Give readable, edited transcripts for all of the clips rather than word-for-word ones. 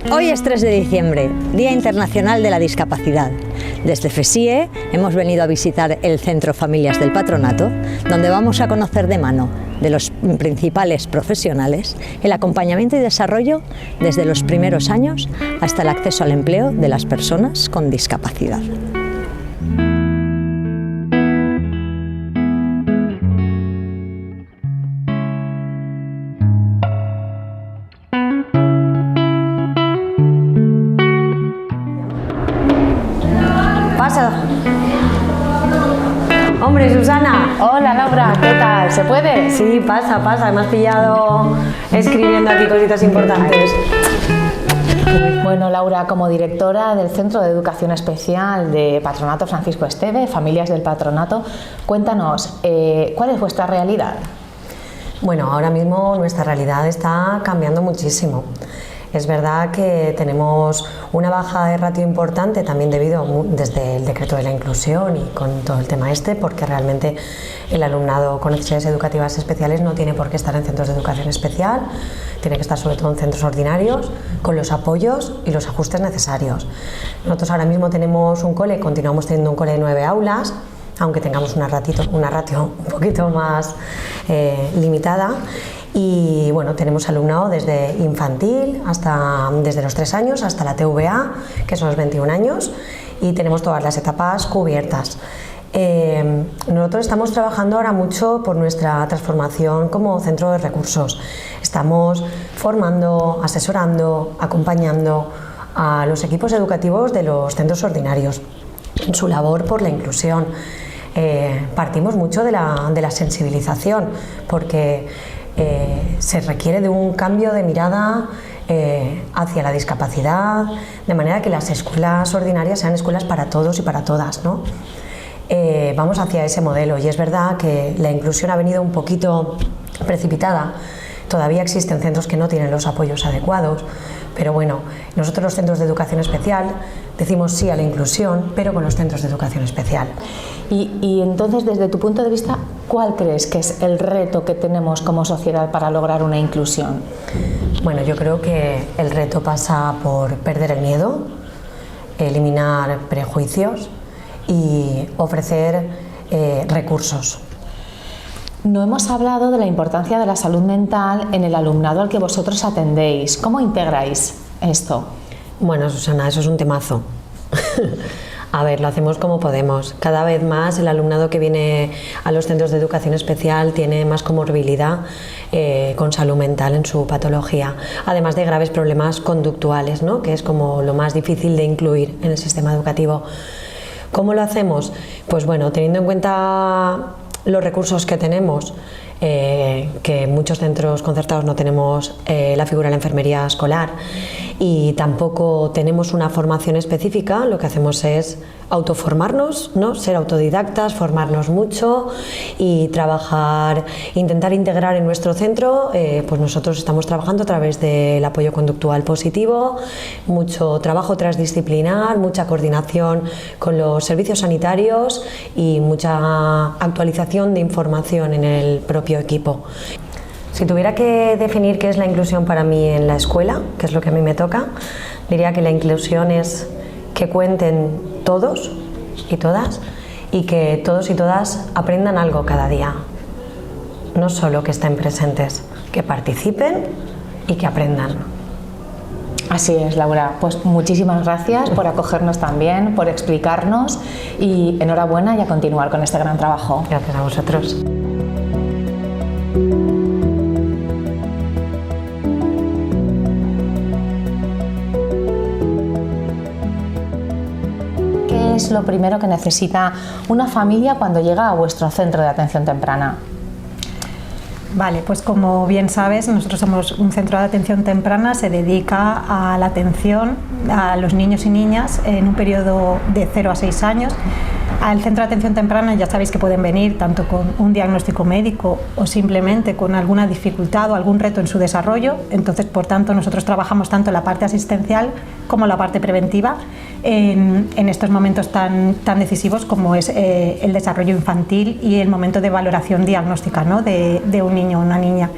Hoy es 3 de diciembre, Día Internacional de la Discapacidad. Desde FESIE hemos venido a visitar el Centro Familias del Patronato, donde vamos a conocer de mano de los principales profesionales el acompañamiento y desarrollo desde los primeros años hasta el acceso al empleo de las personas con discapacidad. Pasa. Hombre, Susana. Hola, Laura, ¿qué tal? ¿Se puede? Sí, pasa. Me has pillado escribiendo aquí cositas importantes. Bueno, Laura, como directora del Centro de Educación Especial de Patronato Francisco Esteve, Familias del Patronato, cuéntanos, ¿cuál es vuestra realidad? Bueno, ahora mismo nuestra realidad está cambiando muchísimo. Es verdad que tenemos una baja de ratio importante, también debido desde el decreto de la inclusión y con todo el tema porque realmente el alumnado con necesidades educativas especiales no tiene por qué estar en centros de educación especial, tiene que estar sobre todo en centros ordinarios, con los apoyos y los ajustes necesarios. Nosotros ahora mismo tenemos un cole, continuamos teniendo un cole de 9 aulas, aunque tengamos una ratio un poquito más limitada. Y bueno, tenemos alumnado desde infantil desde los 3 años hasta la TVA, que son los 21 años, y tenemos todas las etapas cubiertas. Nosotros estamos trabajando ahora mucho por nuestra transformación como centro de recursos. Estamos formando, asesorando, acompañando a los equipos educativos de los centros ordinarios en su labor por la inclusión. Partimos mucho de la sensibilización, porque se requiere de un cambio de mirada hacia la discapacidad, de manera que las escuelas ordinarias sean escuelas para todos y para todas, ¿no? Vamos hacia ese modelo, y es verdad que la inclusión ha venido un poquito precipitada. Todavía existen centros que no tienen los apoyos adecuados, pero bueno, nosotros los centros de educación especial decimos sí a la inclusión, pero con los centros de educación especial. Y entonces, desde tu punto de vista, ¿cuál crees que es el reto que tenemos como sociedad para lograr una inclusión? Bueno, yo creo que el reto pasa por perder el miedo, eliminar prejuicios y ofrecer recursos. No hemos hablado de la importancia de la salud mental en el alumnado al que vosotros atendéis. ¿Cómo integráis esto? Bueno, Susana, eso es un temazo. A ver, lo hacemos como podemos. Cada vez más el alumnado que viene a los centros de educación especial tiene más comorbilidad con salud mental en su patología, además de graves problemas conductuales, ¿no? Que es como lo más difícil de incluir en el sistema educativo. ¿Cómo lo hacemos? Pues bueno, teniendo en cuenta los recursos que tenemos, que en muchos centros concertados no tenemos la figura de la enfermería escolar y tampoco tenemos una formación específica, lo que hacemos es autoformarnos, ¿no? Ser autodidactas, formarnos mucho y trabajar, intentar integrar en nuestro centro. Pues nosotros estamos trabajando a través del apoyo conductual positivo, mucho trabajo transdisciplinar, mucha coordinación con los servicios sanitarios y mucha actualización de información en el propio equipo. Si tuviera que definir qué es la inclusión para mí en la escuela, que es lo que a mí me toca, diría que la inclusión es que cuenten todos y todas, y que todos y todas aprendan algo cada día. No solo que estén presentes, que participen y que aprendan. Así es, Laura. Pues muchísimas gracias por acogernos también, por explicarnos, y enhorabuena y a continuar con este gran trabajo. Gracias a vosotros. ¿Qué es lo primero que necesita una familia cuando llega a vuestro centro de atención temprana? Vale, pues como bien sabes, nosotros somos un centro de atención temprana, se dedica a la atención a los niños y niñas en un periodo de 0 a 6 años. Al centro de atención temprana ya sabéis que pueden venir tanto con un diagnóstico médico o simplemente con alguna dificultad o algún reto en su desarrollo. Entonces, por tanto, nosotros trabajamos tanto la parte asistencial como la parte preventiva en estos momentos tan decisivos como es el desarrollo infantil y el momento de valoración diagnóstica, ¿no? de un niño o una niña.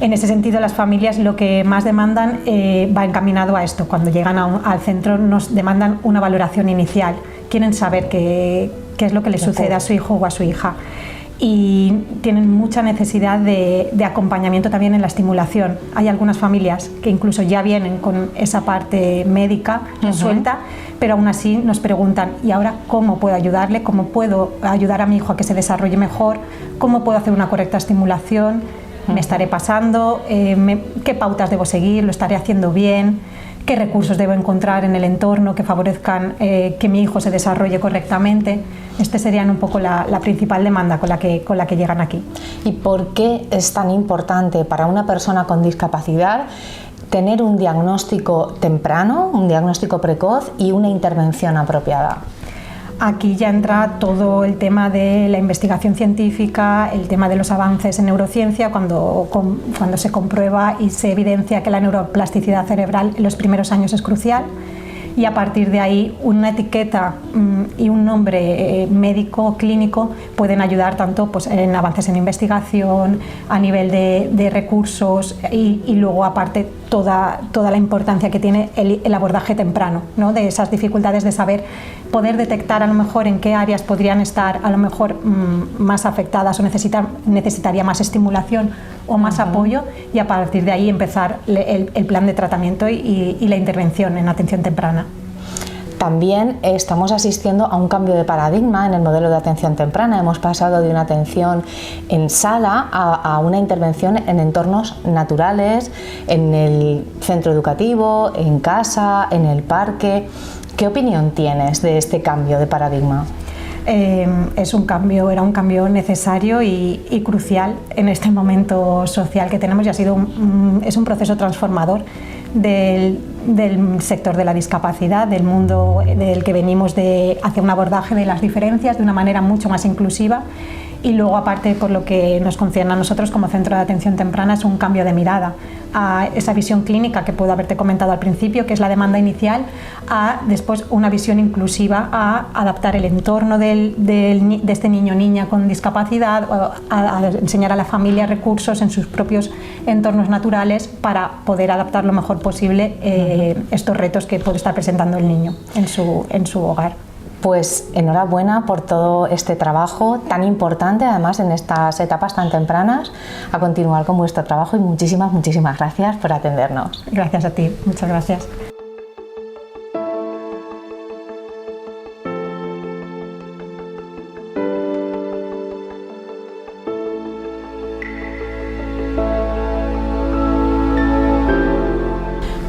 En ese sentido, las familias lo que más demandan va encaminado a esto. Cuando llegan al centro nos demandan una valoración inicial. Quieren saber qué es lo que le sucede a su hijo o a su hija. Y tienen mucha necesidad de acompañamiento también en la estimulación. Hay algunas familias que incluso ya vienen con esa parte médica resuelta, pero aún así nos preguntan: ¿y ahora cómo puedo ayudarle? ¿Cómo puedo ayudar a mi hijo a que se desarrolle mejor? ¿Cómo puedo hacer una correcta estimulación? ¿Me estaré pasando? ¿Qué pautas debo seguir? ¿Lo estaré haciendo bien? ¿Qué recursos debo encontrar en el entorno que favorezcan que mi hijo se desarrolle correctamente? Este serían un poco la principal demanda con la que llegan aquí. ¿Y por qué es tan importante para una persona con discapacidad tener un diagnóstico temprano, un diagnóstico precoz y una intervención apropiada? Aquí ya entra todo el tema de la investigación científica, el tema de los avances en neurociencia, cuando se comprueba y se evidencia que la neuroplasticidad cerebral en los primeros años es crucial, y a partir de ahí una etiqueta y un nombre médico clínico pueden ayudar tanto pues, en avances en investigación, a nivel de recursos y luego aparte toda la importancia que tiene el abordaje temprano, ¿no? De esas dificultades de saber poder detectar a lo mejor en qué áreas podrían estar a lo mejor más afectadas o necesitaría más estimulación o más apoyo, y a partir de ahí empezar el plan de tratamiento y la intervención en atención temprana. También estamos asistiendo a un cambio de paradigma en el modelo de atención temprana. Hemos pasado de una atención en sala a una intervención en entornos naturales, en el centro educativo, en casa, en el parque. ¿Qué opinión tienes de este cambio de paradigma? Era un cambio necesario y crucial en este momento social que tenemos, y es un proceso transformador del sector de la discapacidad, del mundo del que venimos hacia un abordaje de las diferencias de una manera mucho más inclusiva. Y luego, aparte, por lo que nos concierne a nosotros como Centro de Atención Temprana, es un cambio de mirada a esa visión clínica que puedo haberte comentado al principio, que es la demanda inicial, a después una visión inclusiva, a adaptar el entorno de este niño o niña con discapacidad, a enseñar a la familia recursos en sus propios entornos naturales para poder adaptar lo mejor posible estos retos que puede estar presentando el niño en su hogar. Pues enhorabuena por todo este trabajo tan importante, además en estas etapas tan tempranas, a continuar con vuestro trabajo, y muchísimas gracias por atendernos. Gracias a ti, muchas gracias.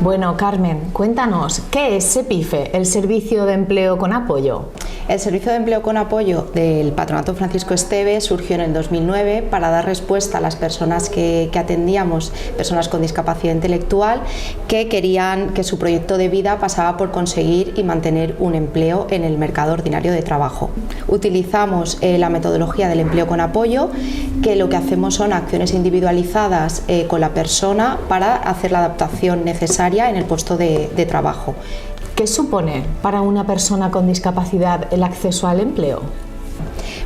Bueno, Carmen, cuéntanos, ¿qué es SEPIFE, el Servicio de Empleo con Apoyo? El Servicio de Empleo con Apoyo del Patronato Francisco Esteve surgió en el 2009 para dar respuesta a las personas que atendíamos, personas con discapacidad intelectual, que querían que su proyecto de vida pasaba por conseguir y mantener un empleo en el mercado ordinario de trabajo. Utilizamos la metodología del empleo con apoyo, que lo que hacemos son acciones individualizadas con la persona para hacer la adaptación necesaria en el puesto de trabajo. ¿Qué supone para una persona con discapacidad el acceso al empleo?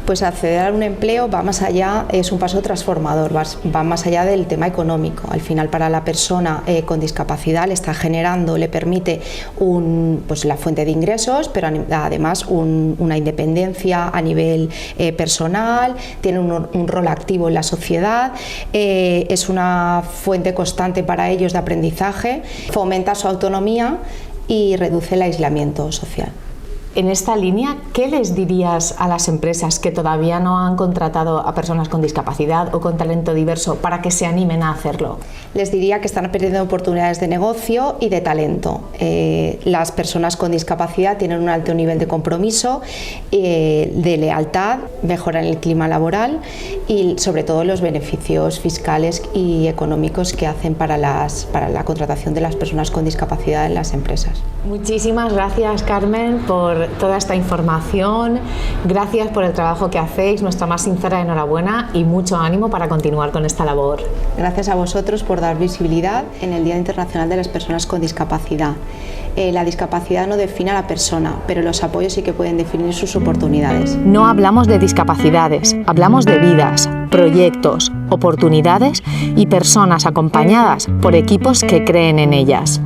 Pues acceder a un empleo va más allá, es un paso transformador, va más allá del tema económico. Al final, para la persona con discapacidad le está generando, le permite pues la fuente de ingresos, pero además una independencia a nivel personal, tiene un rol activo en la sociedad, es una fuente constante para ellos de aprendizaje, fomenta su autonomía y reduce el aislamiento social. En esta línea, ¿qué les dirías a las empresas que todavía no han contratado a personas con discapacidad o con talento diverso para que se animen a hacerlo? Les diría que están perdiendo oportunidades de negocio y de talento. Las personas con discapacidad tienen un alto nivel de compromiso, de lealtad, mejoran el clima laboral y sobre todo los beneficios fiscales y económicos que hacen para la contratación de las personas con discapacidad en las empresas. Muchísimas gracias, Carmen, por toda esta información. Gracias por el trabajo que hacéis, nuestra más sincera enhorabuena y mucho ánimo para continuar con esta labor. Gracias a vosotros por por dar visibilidad en el Día Internacional de las Personas con Discapacidad. La discapacidad no define a la persona, pero los apoyos sí que pueden definir sus oportunidades. No hablamos de discapacidades, hablamos de vidas, proyectos, oportunidades y personas acompañadas por equipos que creen en ellas.